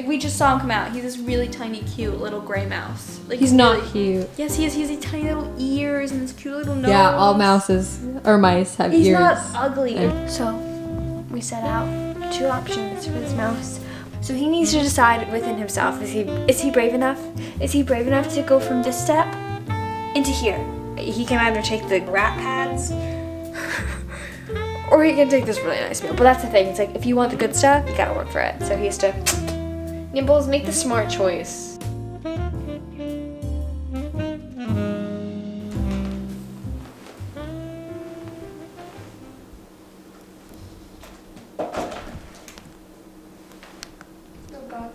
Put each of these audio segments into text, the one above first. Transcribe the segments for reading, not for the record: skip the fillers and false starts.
we just saw him come out. He's this really tiny, cute little gray mouse. Like he's not cute. Yes, he is. He has these tiny little ears and this cute little nose. Yeah, all mouse have ears. He's not ugly. So we set out 2 options for this mouse. So he needs to decide within himself, is he brave enough? Is he brave enough to go from this step into here? He can either take the rat pads or he can take this really nice meal. But that's the thing, it's like if you want the good stuff, you gotta work for it. So he has to, Nimbles, make the smart choice.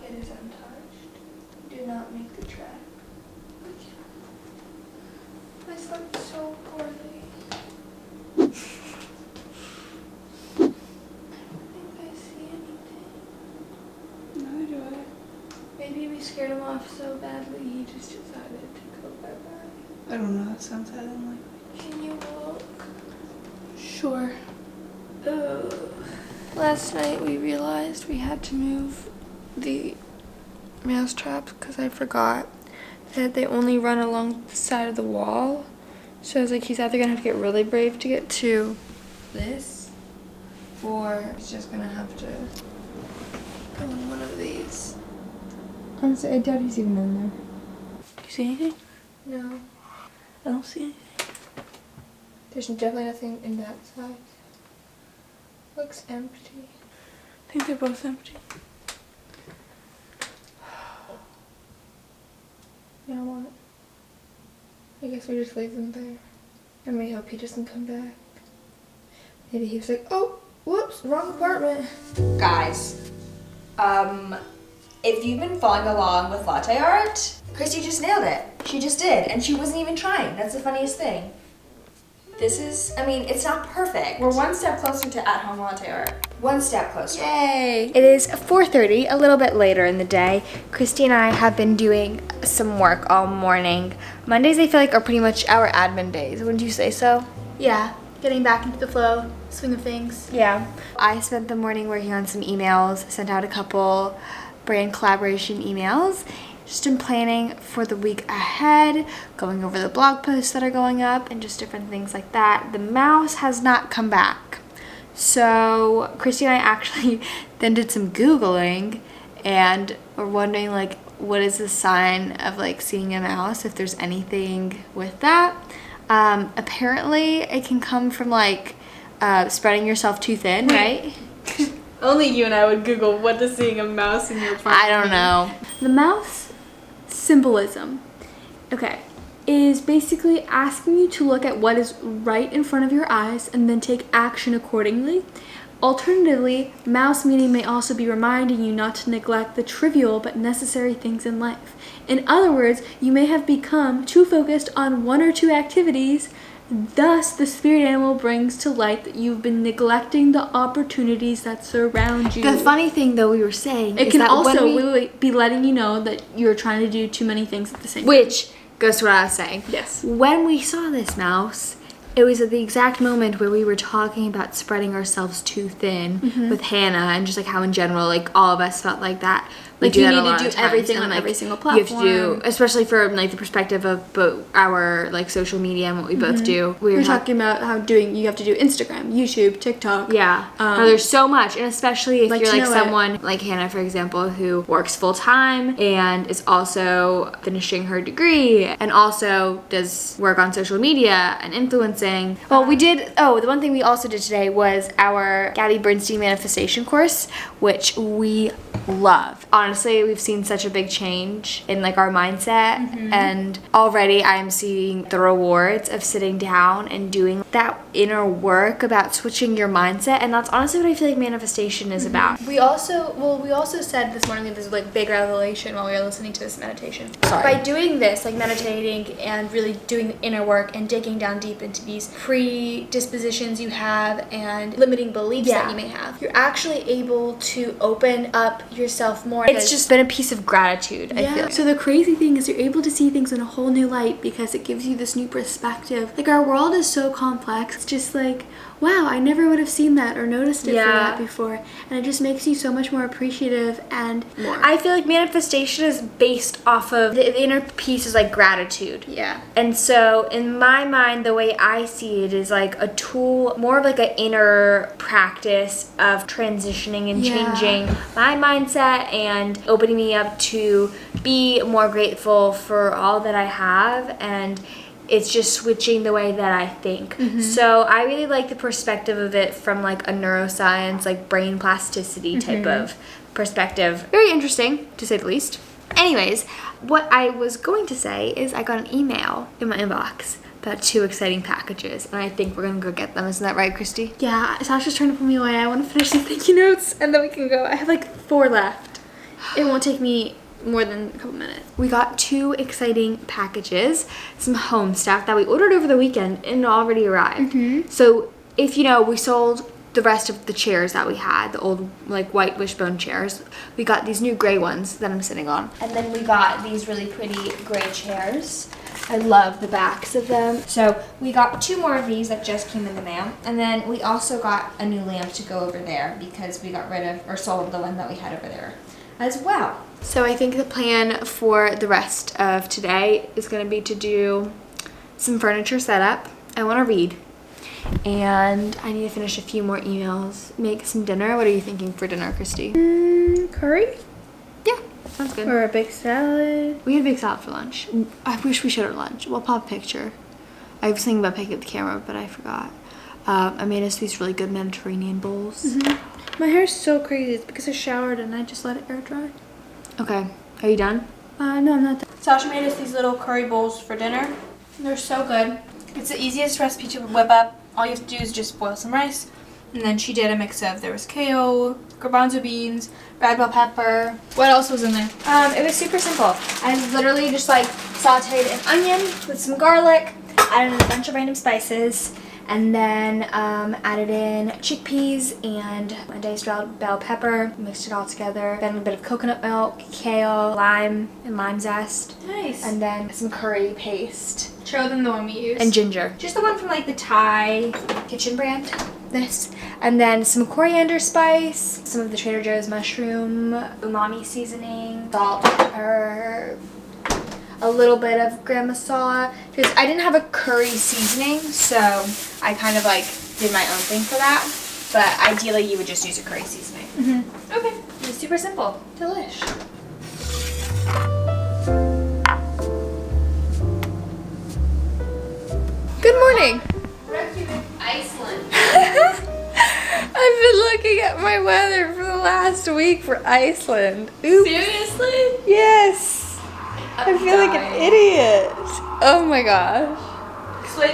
It is untouched. Do not make the track. I slept so poorly. I don't think I see anything. Neither do I. Maybe we scared him off so badly he just decided to go bye-bye. I don't know, that sounds highly unlikely. Can you look? Sure. Last night we realized we had to move the mouse traps because I forgot that they only run along the side of the wall. So I was like, he's either gonna have to get really brave to get to this, or he's just gonna have to go in one of these. Honestly, I doubt he's even in there. Do you see anything? No. I don't see anything. There's definitely nothing in that side. Looks empty. I think they're both empty. Now what? I guess we just leave them there. And we hope he doesn't come back. Maybe he was like, oh, whoops, wrong apartment. Guys, if you've been following along with latte art, Christy just nailed it. She just did, and she wasn't even trying. That's the funniest thing. This is, I mean, it's not perfect. We're one step closer to at-home latte art. One step closer. Yay! It is 4:30, a little bit later in the day. Christy and I have been doing some work all morning. Mondays, I feel like, are pretty much our admin days. Wouldn't you say so? Yeah, getting back into the flow, swing of things. Yeah. I spent the morning working on some emails, sent out a couple brand collaboration emails. Just been planning for the week ahead, going over the blog posts that are going up and just different things like that. The mouse has not come back. So Christy and I actually then did some Googling and were wondering like, what is the sign of like seeing a mouse, if there's anything with that. Apparently it can come from like spreading yourself too thin, right? Only you and I would Google what does seeing a mouse in your apartment I don't know. The mouse symbolism, okay, is basically asking you to look at what is right in front of your eyes and then take action accordingly. Alternatively, mouse meaning may also be reminding you not to neglect the trivial but necessary things in life. In other words, you may have become too focused on 1 or 2 activities. Thus, the spirit animal brings to light that you've been neglecting the opportunities that surround you. The funny thing, though, we were saying it is can that also be letting you know that you're trying to do too many things at the same time. Which goes to what I was saying. Yes. When we saw this mouse, it was at the exact moment where we were talking about spreading ourselves too thin with Hannah, and just like how in general, like all of us felt like that. Like you need to do everything on every single platform. You have to do, especially from like the perspective of both our like social media and what we both do. We were talking about how you have to do Instagram, YouTube, TikTok. Yeah. There's so much, and especially if like you're like someone like Hannah, for example, who works full time and is also finishing her degree and also does work on social media and influencing. Well, we did. Oh, the one thing we also did today was our Gabby Bernstein manifestation course, which we love. Honestly, we've seen such a big change in like our mindset, and already I'm seeing the rewards of sitting down and doing that inner work about switching your mindset, and that's honestly what I feel like manifestation is about. We also said this morning that this was like big revelation while we were listening to this meditation. Sorry. By doing this, like meditating and really doing the inner work and digging down deep into these predispositions you have and limiting beliefs that you may have. You're actually able to open up yourself more. It's just been a piece of gratitude, I feel. So the crazy thing is you're able to see things in a whole new light because it gives you this new perspective. Like, our world is so complex. It's just like, wow, I never would have seen that or noticed it for that before. And it just makes you so much more appreciative and more. I feel like manifestation is based off of the inner piece is like gratitude. Yeah. And so in my mind, the way I see it is like a tool, more of like an inner practice of transitioning and changing my mindset and opening me up to be more grateful for all that I have, and it's just switching the way that I think. So I really like the perspective of it from like a neuroscience, like brain plasticity type of perspective. Very interesting, to say the least. Anyways, what I was going to say is I got an email in my inbox about 2 exciting packages, and I think we're gonna go get them. Isn't that right, Christy? Yeah, Sasha's trying to pull me away. I want to finish the thank you notes and then we can go. I have like 4 left. It won't take me more than a couple minutes. We got 2 exciting packages, some home stuff that we ordered over the weekend and it already arrived. So if you know, we sold the rest of the chairs that we had, the old like white wishbone chairs. We got these new gray ones that I'm sitting on. And then we got these really pretty gray chairs. I love the backs of them. So we got 2 more of these that just came in the mail. And then we also got a new lamp to go over there because we got rid of or sold the one that we had over there as well. So I think the plan for the rest of today is going to be to do some furniture setup. I want to read. And I need to finish a few more emails, make some dinner. What are you thinking for dinner, Christy? Curry? Yeah, sounds good. Or a big salad? We had a big salad for lunch. I wish we showed our lunch. We'll pop a picture. I was thinking about picking up the camera, but I forgot. I made us these really good Mediterranean bowls. My hair's so crazy. It's because I showered and I just let it air dry. Okay, are you done? No, I'm not done. Sasha made us these little curry bowls for dinner. They're so good. It's the easiest recipe to whip up. All you have to do is just boil some rice. And then she did a mix of, there was kale, garbanzo beans, red bell pepper. What else was in there? It was super simple. I literally just like sauteed an onion with some garlic, added a bunch of random spices, and then added in chickpeas and a diced red bell pepper, mixed it all together. Then a bit of coconut milk, kale, lime, and lime zest. Nice. And then some curry paste. Show them the one we used. And ginger. Just the one from like the Thai kitchen brand. This. And then some coriander spice, some of the Trader Joe's mushroom, umami seasoning, salt, pepper, a little bit of garam masala. Because I didn't have a curry seasoning, so I kind of like did my own thing for that. But ideally you would just use a curry seasoning. Okay. It was super simple. Delish. Good morning. Iceland. I've been looking at my weather for the last week for Iceland. Oops. Seriously? Yes. I feel like an idiot. Oh my gosh.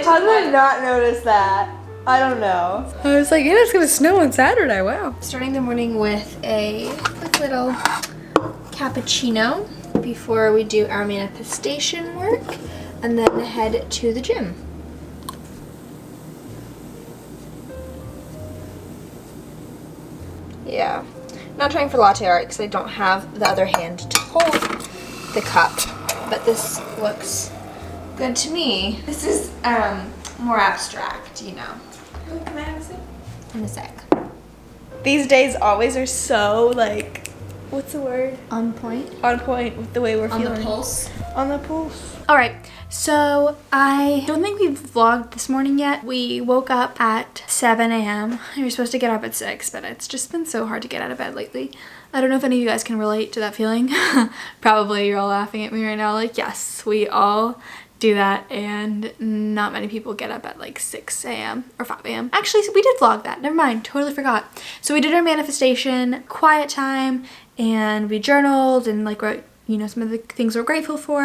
How did I not notice that? I don't know. I was like, yeah, it's gonna snow on Saturday. Wow. Starting the morning with a quick little cappuccino before we do our manifestation work, and then head to the gym. Yeah, not trying for latte art because I don't have the other hand to hold the cup, but this looks good to me. This is more abstract, you know. Can I have a sip? In a sec. These days always are so like, what's the word? On point. On point with the way we're On feeling. the pulse. On the pulse. All right, so I don't think we've vlogged this morning yet. We woke up at 7 a.m. We were supposed to get up at 6, but it's just been so hard to get out of bed lately. I don't know if any of you guys can relate to that feeling. Probably you're all laughing at me right now like, yes, we all do that, and not many people get up at like 6 a.m. or 5 a.m. Actually, we did vlog that. Never mind, totally forgot. So we did our manifestation quiet time, and we journaled and like wrote, you know, some of the things we're grateful for.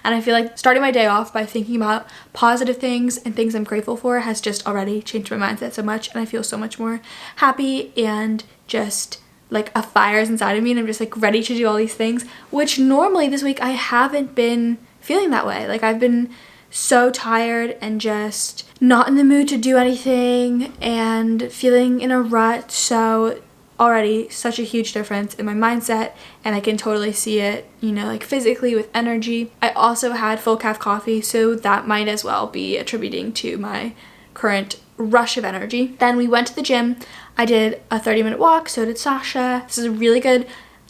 And I feel like starting my day off by thinking about positive things and things I'm grateful for has just already changed my mindset so much, and I feel so much more happy and just like a fire's inside of me, and I'm just like ready to do all these things, which normally this week I haven't been feeling that way. Like I've been so tired and just not in the mood to do anything and feeling in a rut. So already such a huge difference in my mindset, and I can totally see it, you know, like physically with energy. I also had full calf coffee, so that might as well be attributing to my current rush of energy. Then we went to the gym. I did a 30-minute walk, so did Sasha. This is a really good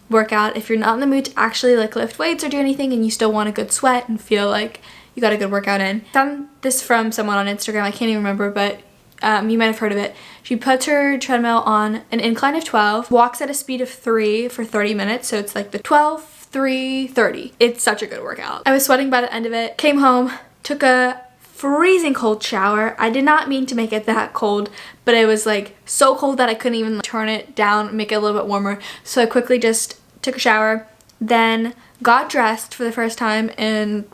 workout if you're not in the mood to actually like lift weights or do anything and you still want a good sweat and feel like you got a good workout in. Found this from someone on Instagram, I can't even remember, but you might have heard of it. She puts her treadmill on an incline of 12, walks at a speed of 3 for 30 minutes. So it's like the 12, 3, 30. It's such a good workout. I was sweating by the end of it, came home, took a freezing cold shower. I did not mean to make it that cold, but it was like so cold that I couldn't even turn it down, make it a little bit warmer. So I quickly just took a shower, then got dressed for the first time in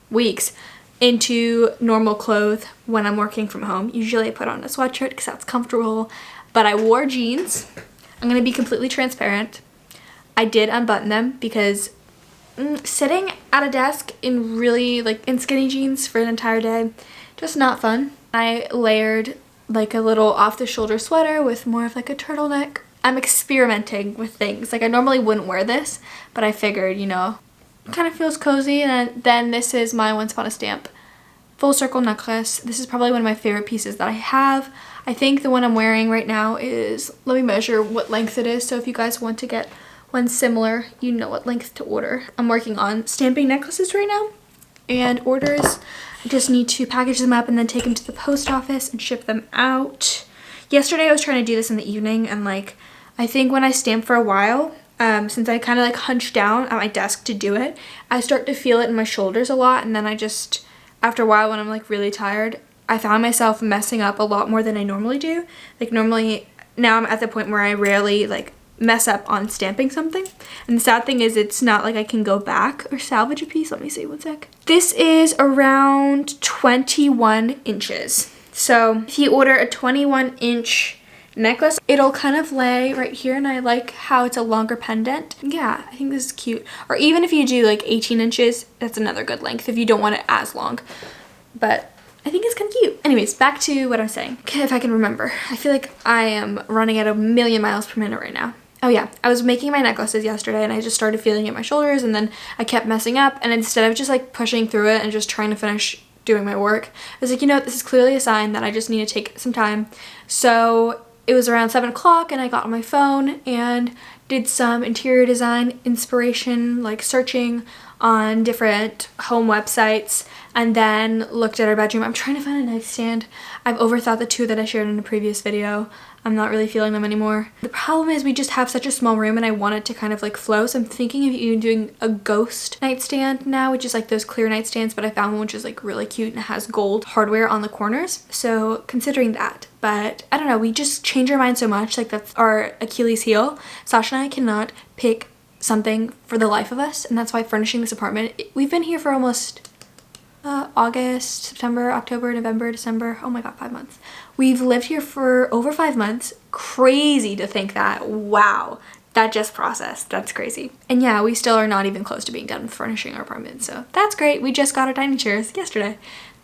weeks into normal clothes when I'm working from home. Usually I put on a sweatshirt because that's comfortable, but I wore jeans. I'm gonna be completely transparent. I did unbutton them because sitting at a desk in really like in skinny jeans for an entire day, just not fun. I layered like a little off the shoulder sweater with more of like a turtleneck. I'm experimenting with things. Like I normally wouldn't wear this, but I figured, you know, kind of feels cozy. And then this is my Once Upon a Stamp full circle necklace. This is probably one of my favorite pieces that I have. I think the one I'm wearing right now is, let me measure what length it is, so if you guys want to get one similar, you know what length to order. I'm working on stamping necklaces right now, and orders, I just need to package them up and then take them to the post office and ship them out. Yesterday I was trying to do this in the evening, and like I think when I stamp for a while, since I kind of like hunch down at my desk to do it, I start to feel it in my shoulders a lot, and then I just, after a while when I'm like really tired, I found myself messing up a lot more than I normally do. Like normally, now I'm at the point where I rarely like mess up on stamping something. And the sad thing is it's not like I can go back or salvage a piece. Let me see, one sec. This is around 21 inches. So if you order a 21-inch necklace, it'll kind of lay right here, and I like how it's a longer pendant. Yeah, I think this is cute. Or even if you do like 18 inches, that's another good length if you don't want it as long. But I think it's kind of cute. Anyways, back to what I'm saying. If I can remember. I feel like I am running at a million miles per minute right now. Oh yeah, I was making my necklaces yesterday and I just started feeling it in my shoulders, and then I kept messing up, and instead of just like pushing through it and just trying to finish doing my work, I was like, you know what, this is clearly a sign that I just need to take some time. So it was around 7 o'clock and I got on my phone and did some interior design inspiration, like searching on different home websites, and then looked at our bedroom. I'm trying to find a nightstand. I've overthought the two that I shared in a previous video. I'm not really feeling them anymore. The problem is we just have such a small room and I want it to kind of like flow. So I'm thinking of even doing a ghost nightstand now, which is like those clear nightstands, but I found one which is like really cute and it has gold hardware on the corners. So considering that, but I don't know, we just change our mind so much. Like that's our Achilles heel. Sasha and I cannot pick something for the life of us, and that's why furnishing this apartment, we've been here for almost August, September, October, November, December, oh my god, 5 months. We've lived here for over 5 months. Crazy to think that. Wow, that just processed. That's crazy. And yeah, we still are not even close to being done furnishing our apartment, so that's great. We just got our dining chairs yesterday.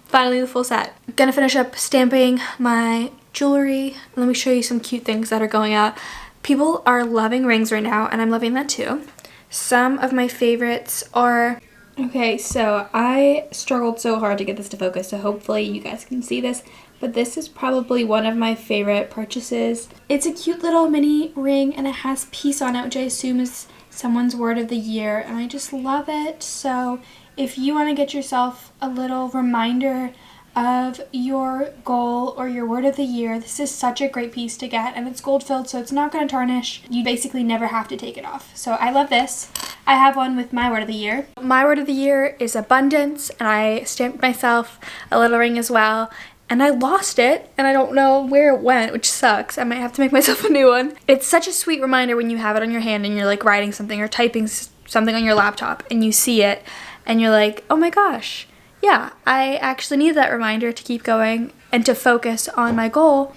Finally the full set. Gonna finish up stamping my jewelry. Let me show you some cute things that are going out. People are loving rings right now, and I'm loving that too. Some of my favorites are... Okay, so I struggled so hard to get this to focus, so hopefully you guys can see this, but this is probably one of my favorite purchases. It's a cute little mini ring, and it has peace on it, which I assume is someone's word of the year, and I just love it. So if you want to get yourself a little reminder of your goal or your word of the year, this is such a great piece to get, and it's gold filled, so it's not going to tarnish. You basically never have to take it off. So I love this. I have one with my word of the year. My word of the year is abundance, and I stamped myself a little ring as well, and I lost it, and I don't know where it went, which sucks. I might have to make myself a new one. It's such a sweet reminder when you have it on your hand and you're like writing something or typing something on your laptop and you see it and you're like, oh my gosh, yeah, I actually need that reminder to keep going and to focus on my goal.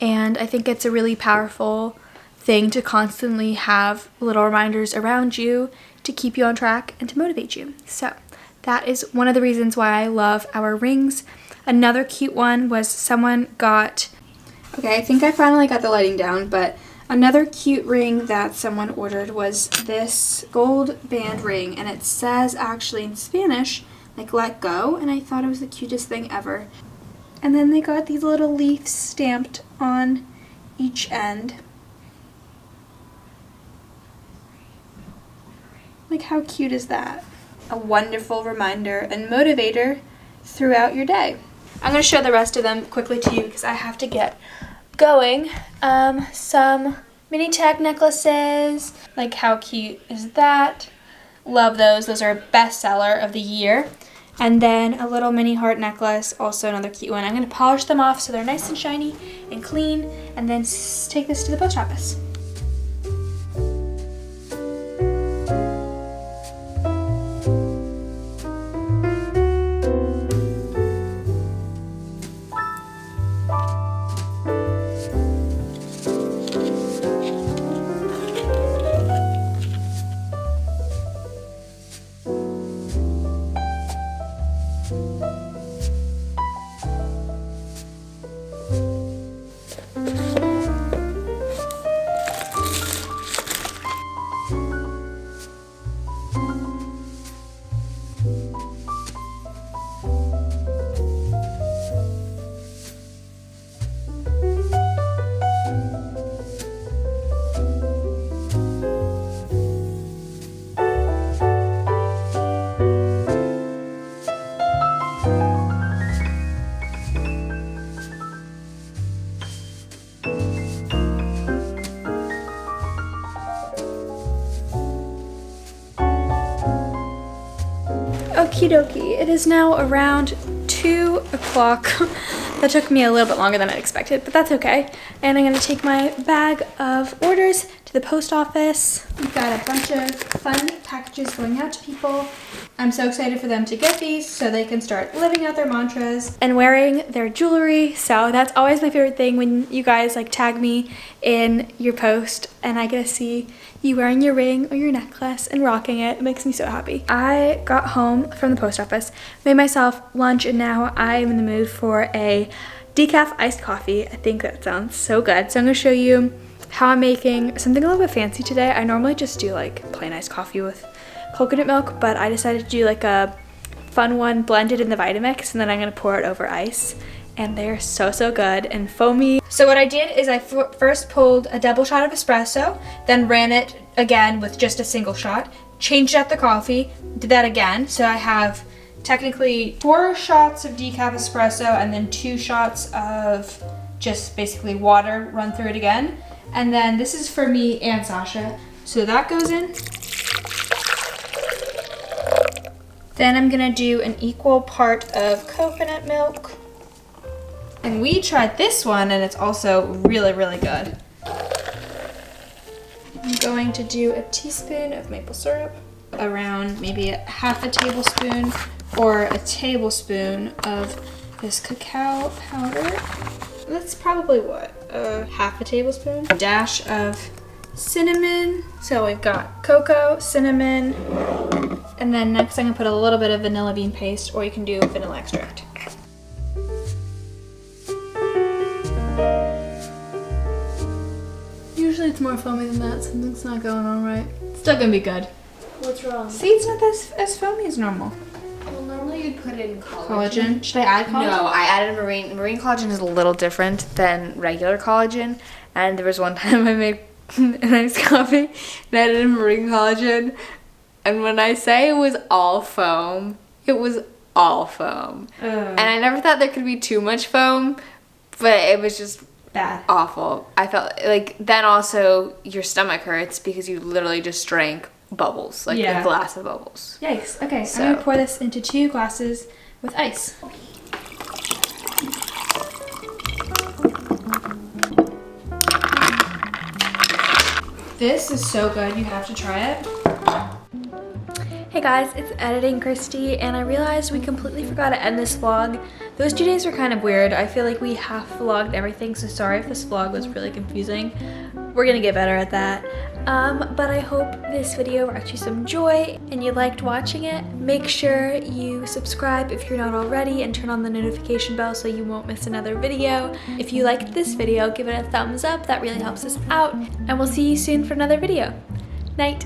And I think it's a really powerful thing to constantly have little reminders around you to keep you on track and to motivate you. So that is one of the reasons why I love our rings. Another cute one was someone got, okay, I think I finally got the lighting down, but another cute ring that someone ordered was this gold band ring, and it says actually in Spanish, like let go, and I thought it was the cutest thing ever. And then they got these little leaves stamped on each end. Like, how cute is that? A wonderful reminder and motivator throughout your day. I'm going to show the rest of them quickly to you because I have to get going. Some mini tag necklaces. Like, how cute is that? Love those. Those are bestseller of the year. And then a little mini heart necklace, also another cute one. I'm going to polish them off so they're nice and shiny and clean, and then take this to the post office. Okie dokie, it is now around 2 o'clock. That took me a little bit longer than I expected, but that's okay. And I'm gonna take my bag of orders to the post office. We've got a bunch of fun packages going out to people. I'm so excited for them to get these so they can start living out their mantras and wearing their jewelry. So that's always my favorite thing, when you guys like tag me in your post and I get to see you wearing your ring or your necklace and rocking it. It makes me so happy. I got home from the post office, made myself lunch, and now I'm in the mood for a decaf iced coffee. I think that sounds so good. So I'm gonna show you how I'm making something a little bit fancy today. I normally just do like plain iced coffee with coconut milk, but I decided to do like a fun one blended in the Vitamix, and then I'm gonna pour it over ice. And they're so good and foamy. So what I did is I first pulled a double shot of espresso, then ran it again with just a single shot, changed out the coffee, did that again. So I have technically 4 shots of decaf espresso and then 2 shots of just basically water, run through it again. And then this is for me and Sasha. So that goes in. Then I'm gonna do an equal part of coconut milk. And we tried this one and it's also really good. I'm going to do a teaspoon of maple syrup, around maybe half a tablespoon or a tablespoon of this cacao powder. That's probably what, half a tablespoon. A dash of cinnamon. So we've got cocoa, cinnamon, and then next I'm gonna put a little bit of vanilla bean paste, or you can do vanilla extract. Usually it's more foamy than that. Something's not going on right. It's still gonna be good. What's wrong? See, it's not as foamy as normal. Well, normally you'd put in Collagen. Should I add collagen? No, I added marine collagen is a little different than regular collagen. And there was one time I made an iced coffee and I added marine collagen. And when I say it was all foam, it was all foam. And I never thought there could be too much foam, but it was just bad. Awful. I felt like then also your stomach hurts because you literally just drank bubbles, like a glass of bubbles. Yikes. Okay, So. I'm gonna pour this into 2 glasses with ice. This is so good, you have to try it. Hey guys, it's Editing Christy, and I realized we completely forgot to end this vlog. Those 2 days were kind of weird. I feel like we half vlogged everything, so sorry if this vlog was really confusing. We're gonna get better at that. But I hope this video brought you some joy and you liked watching it. Make sure you subscribe if you're not already and turn on the notification bell so you won't miss another video. If you liked this video, give it a thumbs up. That really helps us out. And we'll see you soon for another video. Night.